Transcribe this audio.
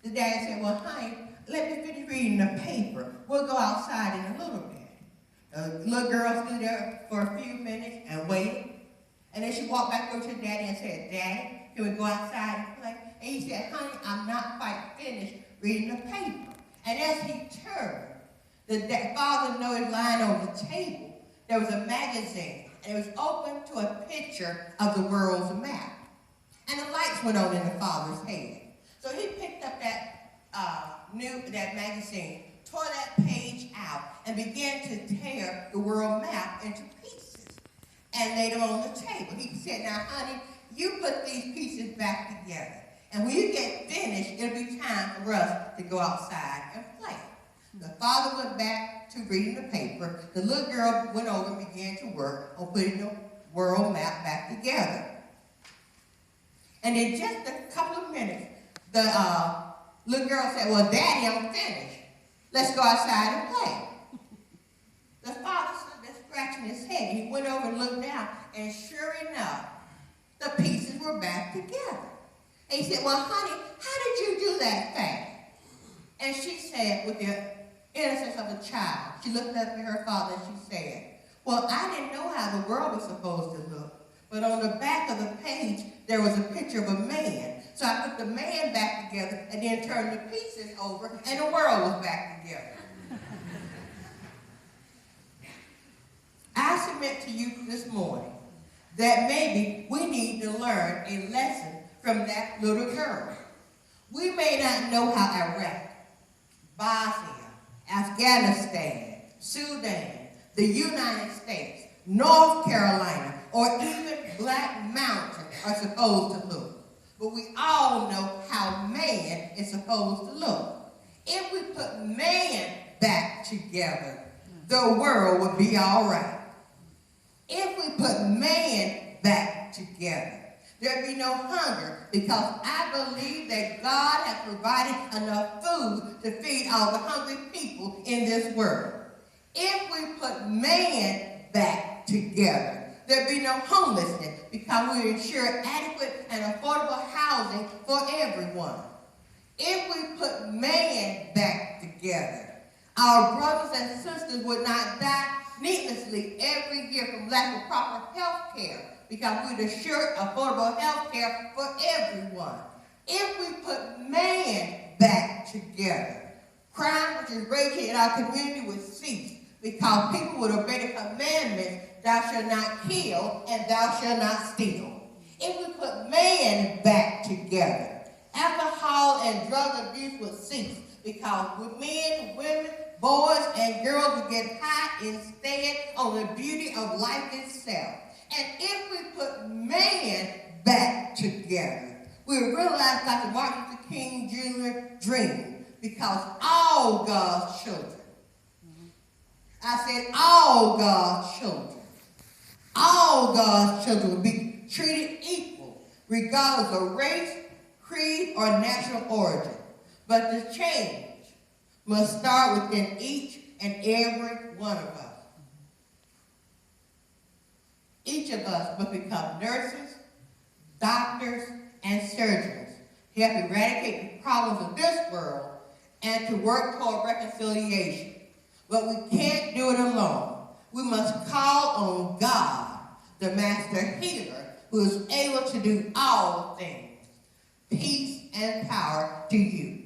The daddy said, well, honey, let me finish reading the paper. We'll go outside in a little bit. The little girl stood there for a few minutes and waited. And then she walked back over to Daddy and said, Daddy, can we go outside and play? And he said, honey, I'm not quite finished reading the paper. And as he turned, the father noticed lying on the table, there was a magazine, and it was open to a picture of the world's map. And the lights went on in the father's head. So he picked up that magazine, tore that page out, and began to tear the world map into pieces and laid them on the table. He said, now, honey, you put these pieces back together. And when you get finished, it'll be time for us to go outside and play. The father went back to reading the paper. The little girl went over and began to work on putting the world map back together. And in just a couple of minutes, the little girl said, well, Daddy, I'm finished. Let's go outside and play. The father stood there scratching his head. He went over and looked down, and sure enough, the pieces were back together. And he said, well, honey, how did you do that fast? And she said, with the innocence of a child, she looked up at her father and she said, well, I didn't know how the world was supposed to look. But on the back of the page, there was a picture of a man. So I put the man back together and then turned the pieces over, and the world was back together. I submit to you this morning that maybe we need to learn a lesson from that little girl. We may not know how Iraq, Bosnia, Afghanistan, Sudan, the United States, North Carolina, or even Black Mountain are supposed to look. But we all know how man is supposed to look. If we put man back together, the world would be all right. If we put man back together, there'd be no hunger, because I believe that God has provided enough food to feed all the hungry people in this world. If we put man back together, there'd be no homelessness, because we ensure adequate and affordable housing for everyone. If we put man back together, our brothers and sisters would not die needlessly every year from lack of proper health care, because we'd assure affordable health care for everyone. If we put man back together, crime which is raging in our community would cease, because people would obey the commandments, thou shalt not kill and thou shalt not steal. If we put man back together, alcohol and drug abuse would cease, because with men, women, boys, and girls would get high instead on the beauty of life itself. And if we put man back together, we'll realize Dr. Martin Luther King Jr. dreamed, because all God's children, I said all God's children will be treated equal, regardless of race, creed, or national origin. But the change must start within each and every one of us. Each of us must become nurses, doctors, and surgeons to help eradicate the problems of this world and to work toward reconciliation. But we can't do it alone. We must call on God, the master healer, who is able to do all things. Peace and power to you.